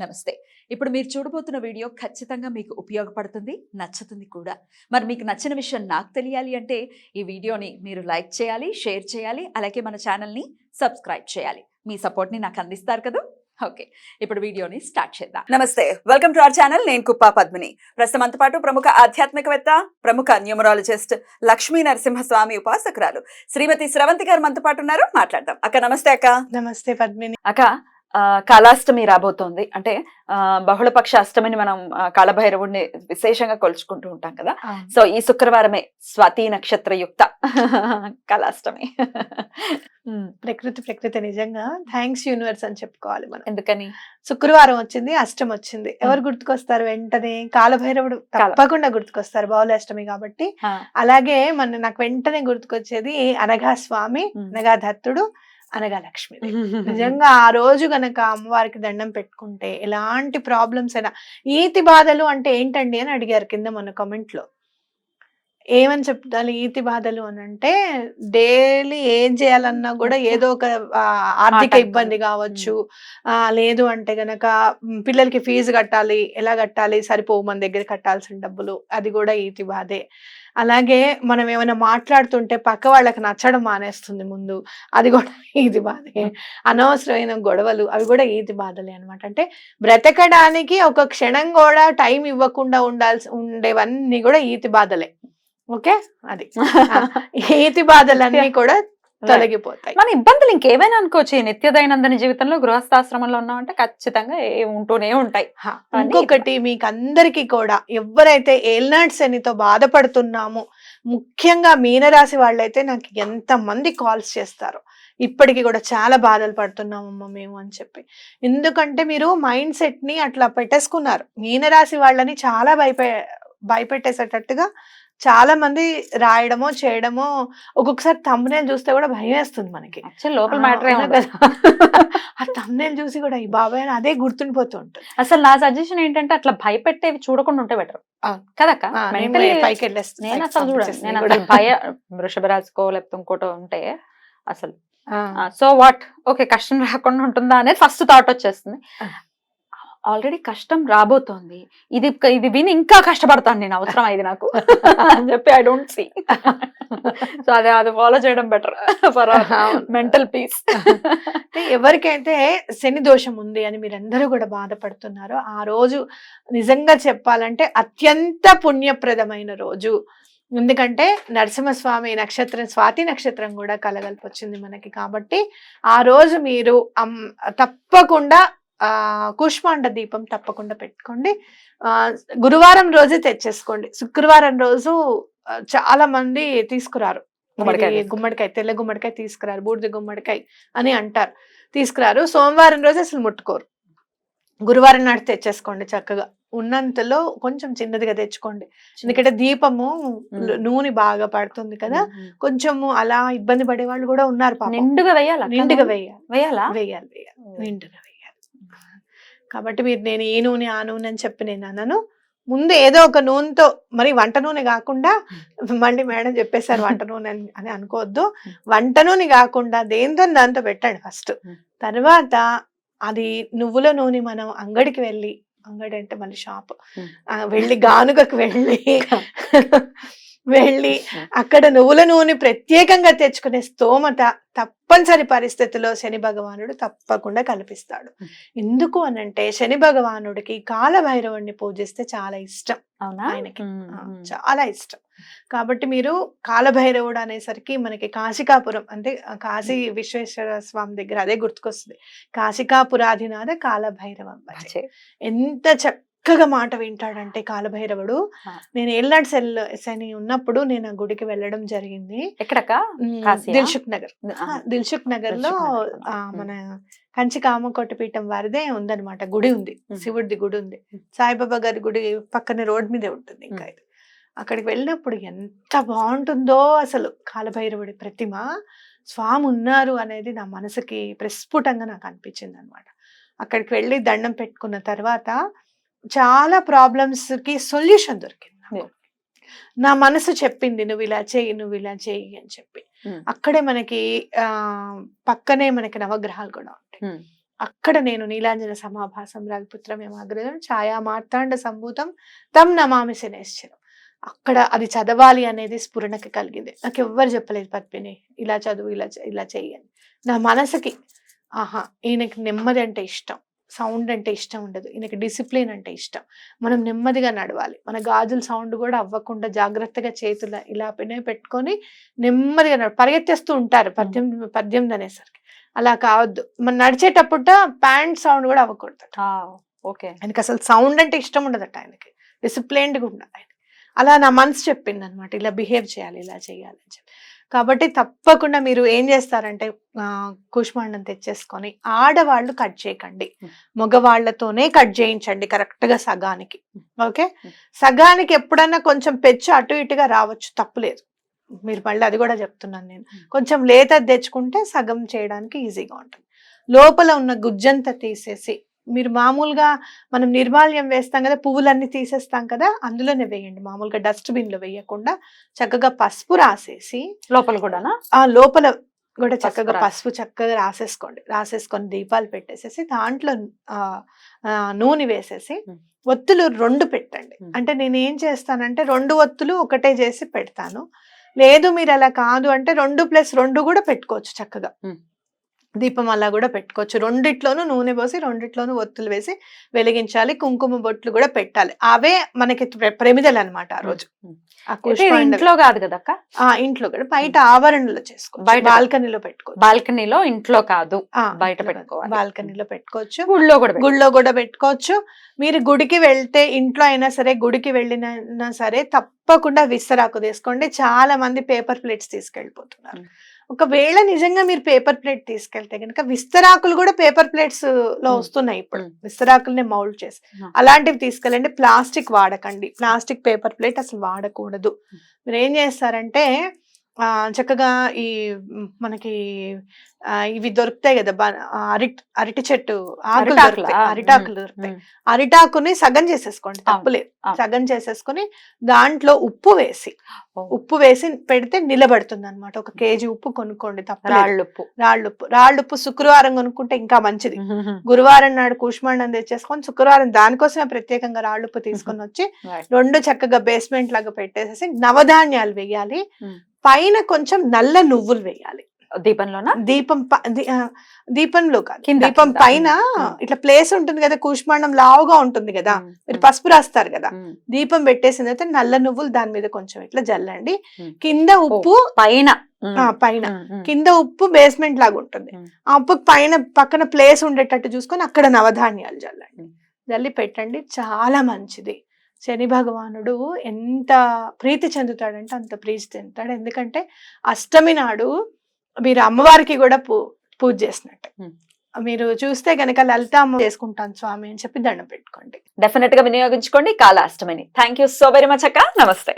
నమస్తే. ఇప్పుడు మీరు చూడబోతున్న వీడియో ఖచ్చితంగా మీకు ఉపయోగపడుతుంది, నచ్చుతుంది కూడా. మరి మీకు నచ్చిన విషయం నాకు తెలియాలి అంటే ఈ వీడియోని మీరు లైక్ చేయాలి, షేర్ చేయాలి, అలాగే మన ఛానల్ని సబ్స్క్రైబ్ చేయాలి. మీ సపోర్ట్ని నాకు అందిస్తారు కదా. ఓకే, ఇప్పుడు వీడియోని స్టార్ట్ చేద్దాం. నమస్తే, వెల్కమ్ టు అవర్ ఛానల్. నేను కుప్పా పద్మిని. ప్రస్తుతం మనతో పాటు ప్రముఖ ఆధ్యాత్మికవేత్త, ప్రముఖ న్యూమరాలజిస్ట్ లక్ష్మీ నరసింహస్వామి ఉపాసకురాలు శ్రీమతి స్రవంతి గారు మనతో పాటు ఉన్నారు. మాట్లాడదాం. అక్క నమస్తే. అక్క నమస్తే పద్మిని. అక్క, కాళాష్టమి రాబోతోంది. అంటే బహుళపక్ష అష్టమిని మనం కాళభైరవుడిని విశేషంగా కొలుచుకుంటూ ఉంటాం కదా. సో ఈ శుక్రవారమే స్వాతి నక్షత్ర యుక్త కాళాష్టమి. ప్రకృతి నిజంగా థ్యాంక్స్ యూనివర్స్ అని చెప్పుకోవాలి మనం. ఎందుకని? శుక్రవారం వచ్చింది, అష్టమి వచ్చింది. ఎవరు గుర్తుకొస్తారు వెంటనే? కాలభైరవుడు తప్పకుండా గుర్తుకొస్తారు, బహుళాష్టమి కాబట్టి. అలాగే నాకు వెంటనే గుర్తుకొచ్చేది అనగా స్వామి, అనగా దత్తుడు, అనగా లక్ష్మి. నిజంగా ఆ రోజు గనక అమ్మవారికి దండం పెట్టుకుంటే ఎలాంటి ప్రాబ్లమ్స్ అయినా. ఈతి బాధలు అంటే ఏంటండి అని అడిగారు కింద మన కామెంట్ లో. ఏమని చెప్తారు ఈతి బాధలు అని అంటే, డైలీ ఏం చేయాలన్నా కూడా ఏదో ఒక ఆర్థిక ఇబ్బంది కావచ్చు, లేదు అంటే గనక పిల్లలకి ఫీజు కట్టాలి, ఎలా కట్టాలి, సరిపోవు మన దగ్గర కట్టాల్సిన డబ్బులు, అది కూడా ఈతి బాధే. అలాగే మనం ఏమైనా మాట్లాడుతుంటే పక్క వాళ్ళకి నచ్చడం మానేస్తుంది ముందు, అది కూడా ఈతి బాధే. అనవసరమైన గొడవలు, అవి కూడా ఈతి బాధలే అనమాట. అంటే బ్రతకడానికి ఒక క్షణం కూడా టైం ఇవ్వకుండా ఉండేవన్నీ కూడా ఈతి బాధలే. ఓకే, అది ఈతి బాధలన్నీ కూడా తొలగిపోతాయి. మన ఇబ్బందులు ఇంకేమైనా అనుకోవచ్చు. నిత్య దైనందిన జీవితంలో గృహస్థాశ్రమంలో ఉన్నామంటే ఖచ్చితంగా ఉంటూనే ఉంటాయి. ఇంకొకటి మీకు అందరికీ కూడా, ఎవరైతే ఏల్నాటి శనితో బాధపడుతున్నామో, ముఖ్యంగా మీనరాశి వాళ్ళైతే నాకు ఎంత మంది కాల్స్ చేస్తారు, ఇప్పటికీ కూడా చాలా బాధలు పడుతున్నామమ్మా మేము అని చెప్పి. ఎందుకంటే మీరు మైండ్ సెట్ ని అట్లా పెట్టేసుకున్నారు. మీనరాశి వాళ్ళని చాలా భయపెట్టేసేటట్టుగా చాలా మంది రాయడమో చేయడమో. ఒక్కొక్కసారి థంబ్నెయిల్ చూస్తే కూడా భయం వేస్తుంది మనకి. లోపల మ్యాటర్ కదా. ఆ థంబ్నెయిల్ చూసి కూడా ఈ బాబాయ్ అదే గుర్తుండిపోతూ ఉంటుంది. అసలు నా సజెషన్ ఏంటంటే అట్లా భయపెట్టేవి చూడకుండా ఉంటే బెటర్ కదక్క. పైకి వెళ్ళేస్తాను నేను అసలు చూడండి, నేను అసలు వృషభ రాశికో లేకపోతే ఇంకోటో ఉంటే అసలు సో వాట్, ఓకే కష్టం రాకుండా ఉంటుందా అనేది ఫస్ట్ థాట్ వచ్చేస్తుంది. ఆల్రెడీ కష్టం రాబోతోంది, ఇది విని ఇంకా కష్టపడతాను నేను, అవసరం ఇది నాకు అని చెప్పి ఐ డోంట్ సీ. సో అది ఫాలో చేయడం బెటర్ ఫర్ మెంటల్ పీస్. ఎవరికైతే శని దోషం ఉంది అని మీరందరూ కూడా బాధపడుతున్నారో, ఆ రోజు నిజంగా చెప్పాలంటే అత్యంత పుణ్యప్రదమైన రోజు. ఎందుకంటే నరసింహస్వామి నక్షత్రం, స్వాతి నక్షత్రం కూడా కలగలిపి వచ్చింది మనకి. కాబట్టి ఆ రోజు మీరు తప్పకుండా కూష్మాండ దీపం తప్పకుండా పెట్టుకోండి. గురువారం రోజే తెచ్చేసుకోండి. శుక్రవారం రోజు చాలా మంది తీసుకురారు గుమ్మడికాయ, తెల్ల గుమ్మడికాయ తీసుకురారు, బూడిద గుమ్మడికాయ అని అంటారు, తీసుకురారు. సోమవారం రోజు అసలు ముట్టుకోరు. గురువారం నాడు తెచ్చేసుకోండి చక్కగా. ఉన్నంతలో కొంచెం చిన్నదిగా తెచ్చుకోండి. ఎందుకంటే దీపము నూనె బాగా పడుతుంది కదా, కొంచెము అలా ఇబ్బంది పడే వాళ్ళు కూడా ఉన్నారు. నిండుగా వేయాలి, నిండుగా వేయాలి. కాబట్టి మీరు నేను ఈ నూనె ఆ నూనె అని చెప్పి నేను అన్నాను. ముందు ఏదో ఒక నూనెతో, మరి వంట నూనె కాకుండా, మళ్ళీ మేడం చెప్పేశారు వంట నూనె అని అనుకోవద్దు, వంట నూనె కాకుండా దాంతో పెట్టండి ఫస్ట్. తర్వాత అది నువ్వుల నూనె మనం అంగడికి వెళ్ళి, అంగడి అంటే మళ్ళీ షాప్ వెళ్ళి, గానుగకు వెళ్ళి అక్కడ నువ్వుల నూనె ప్రత్యేకంగా తెచ్చుకునే స్తోమత తప్పనిసరి పరిస్థితిలో శని భగవానుడు తప్పకుండా కల్పిస్తాడు. ఎందుకు అనంటే శని భగవానుడికి కాలభైరవుడిని పూజిస్తే చాలా ఇష్టం ఆయనకి, చాలా ఇష్టం. కాబట్టి మీరు కాలభైరవుడు అనేసరికి మనకి కాశికాపురం అంటే కాశీ విశ్వేశ్వర స్వామి దగ్గర అదే గుర్తుకొస్తుంది, కాశికాపురాధినాథ కాలభైరవం. ఎంత చక్కగా మాట వింటాడంటే కాలభైరవుడు. నేను ఏల్నాడు శని ఉన్నప్పుడు నేను ఆ గుడికి వెళ్ళడం జరిగింది. ఎక్కడక? దిల్సుఖ్ నగర్ లో మన కంచి కామకోటి పీఠం వారిదే ఉందన్నమాట, గుడి ఉంది, శివుడిది గుడి ఉంది. సాయిబాబా గారి గుడి పక్కనే రోడ్ మీదే ఉంటుంది. ఇంకా ఇది అక్కడికి వెళ్ళినప్పుడు ఎంత బాగుంటుందో అసలు. కాలభైరవుడి ప్రతిమ, స్వామి ఉన్నారు అనేది నా మనసుకి ప్రస్ఫుటంగా నాకు అనిపించింది అనమాట. అక్కడికి వెళ్ళి దండం పెట్టుకున్న తర్వాత చాలా ప్రాబ్లమ్స్ కి సొల్యూషన్ దొరికింది. నా మనసు చెప్పింది నువ్వు ఇలా చెయ్యి అని చెప్పి. అక్కడే మనకి పక్కనే మనకి నవగ్రహాలు కూడా ఉంటాయి. అక్కడ నేను నీలాంజన సమాభాసం రవిపుత్రమేమాగ్రజం ఛాయా మార్తాండ సంభూతం తం నమామి శనేశ్వరం. అక్కడ అది చదవాలి అనేది స్ఫురణకి కలిగింది. నాకు ఎవ్వరు చెప్పలేదు పద్మిని ఇలా చదువు, ఇలా చెయ్యని. నా మనసుకి ఆహా ఈయనకి నెమ్మది అంటే ఇష్టం, సౌండ్ అంటే ఇష్టం ఉండదు, ఈయనకి డిసిప్లిన్ అంటే ఇష్టం, మనం నెమ్మదిగా నడవాలి, మన గాజుల సౌండ్ కూడా అవ్వకుండా జాగ్రత్తగా చేతుల ఇలా పెట్టుకొని నెమ్మదిగా పరిగెత్తేస్తూ ఉంటారు 18 అనేసరికి. అలా కావద్దు, మనం నడిచేటప్పుడు ప్యాంట్ సౌండ్ కూడా అవ్వకూడదు. ఓకే, ఆయనకి అసలు సౌండ్ అంటే ఇష్టం ఉండదట, ఆయనకి డిసిప్లైన్డ్గా ఉండాలి ఆయన. అలా నా మనసు చెప్పింది అనమాట, ఇలా బిహేవ్ చేయాలి, ఇలా చేయాలి అని చెప్పి. కాబట్టి తప్పకుండా మీరు ఏం చేస్తారంటే కూష్మాండం తెచ్చేసుకొని ఆడవాళ్ళు కట్ చేయకండి, మగవాళ్లతోనే కట్ చేయించండి కరెక్ట్ గా సగానికి. ఓకే, సగానికి ఎప్పుడన్నా కొంచెం పెచ్చు అటు ఇటుగా రావచ్చు, తప్పులేదు. మీరు మళ్ళీ అది కూడా చెప్తున్నాను నేను, కొంచెం లేత తెచ్చుకుంటే సగం చేయడానికి ఈజీగా ఉంటుంది. లోపల ఉన్న గుజ్జంతా తీసేసి మీరు మామూలుగా మనం నిర్మాల్యం వేస్తాం కదా, పువ్వులన్నీ తీసేస్తాం కదా, అందులోనే వేయండి. మామూలుగా డస్ట్బిన్ లో వేయకుండా చక్కగా పసుపు రాసేసి లోపల కూడా లోపల కూడా చక్కగా పసుపు చక్కగా రాసేసుకొని దీపాలు పెట్టేసేసి దాంట్లో నూనె వేసేసి ఒత్తులు 2 పెట్టండి. అంటే నేను ఏం చేస్తానంటే 2 ఒత్తులు ఒకటే చేసి పెడతాను. లేదు మీరు అలా కాదు అంటే 2+2 కూడా పెట్టుకోవచ్చు చక్కగా. దీపం అలా కూడా పెట్టుకోవచ్చు. 2ట్లోనూ నూనె పోసి 2ట్లోనూ ఒత్తులు వేసి వెలిగించాలి. కుంకుమ బొట్లు కూడా పెట్టాలి. అవే మనకి ప్రమిదలు అనమాట ఆ రోజు. ఇంట్లో కాదు కదా అక్క, ఇంట్లో కూడా బయట ఆవరణలో చేసుకోవచ్చు, బాల్కనీలో పెట్టుకోవచ్చు. బాల్కనీలో, ఇంట్లో కాదు బయట పెట్టుకోవాలి. బాల్కనీలో పెట్టుకోవచ్చు, గుళ్ళో కూడా పెట్టుకోవచ్చు. మీరు గుడికి వెళ్తే, ఇంట్లో అయినా సరే గుడికి వెళ్ళినా సరే తప్పకుండా విస్తరాకు తీసుకోండి. చాలా మంది పేపర్ ప్లేట్స్ తీసుకెళ్ళిపోతున్నారు. ఒకవేళ నిజంగా మీరు పేపర్ ప్లేట్ తీసుకెళ్తే కనుక విస్తరాకులు కూడా పేపర్ ప్లేట్స్ లో వస్తున్నాయి ఇప్పుడు, విస్తరాకుల్ని మౌల్డ్ చేసి అలాంటివి తీసుకెళ్ళండి. ప్లాస్టిక్ వాడకండి, ప్లాస్టిక్ పేపర్ ప్లేట్ అసలు వాడకూడదు. మీరు ఏం చేస్తారంటే చక్కగా ఈ మనకి ఇవి దొరుకుతాయి కదా, అరటి చెట్టు ఆకులు దొరుకుతాయి, అరిటాకులు దొరుకుతాయి. అరిటాకుని సగం చేసేసుకోండి, తప్పులేదు. సగం చేసేసుకొని దాంట్లో ఉప్పు వేసి పెడితే నిలబడుతుంది అనమాట. 1 కేజీ ఉప్పు కొనుక్కోండి, తప్పలేదు. రాళ్ళుప్పు శుక్రవారం కొనుక్కుంటే ఇంకా మంచిది. గురువారం నాడు కూష్మాండం తెచ్చేసుకొని శుక్రవారం దానికోసమే ప్రత్యేకంగా రాళ్ళుప్పు తీసుకొని వచ్చి 2 చక్కగా బేస్మెంట్ లాగా పెట్టేసేసి నవధాన్యాలు వేయాలి. పైన కొంచెం నల్ల నువ్వులు వేయాలి. దీపంలో కాదు, దీపం పైన ఇట్లా ప్లేస్ ఉంటుంది కదా, కూష్మాండం లావుగా ఉంటుంది కదా, మీరు పసుపు రాస్తారు కదా, దీపం పెట్టేసిన తర్వాత నల్ల నువ్వులు దాని మీద కొంచెం ఇట్లా జల్లండి. కింద ఉప్పు పైన కింద ఉప్పు బేస్మెంట్ లాగా ఉంటుంది. ఆ ఉప్పు పక్కన ప్లేస్ ఉండేటట్టు చూసుకొని అక్కడ నవధాన్యాలు జల్లి పెట్టండి. చాలా మంచిది. శని భగవానుడు ఎంత ప్రీతి చెందుతాడంటే అంత ప్రీతి చెందుతాడు. ఎందుకంటే అష్టమి నాడు మీరు అమ్మవారికి కూడా పూజ చేసినట్టు. మీరు చూస్తే గనక లలిత అమ్మ చేసుకుంటాను స్వామి అని చెప్పి దండం పెట్టుకోండి. డెఫినెట్ గా వినియోగించుకోండి కాళాష్టమిని. Thank you so very much అక్క. నమస్తే.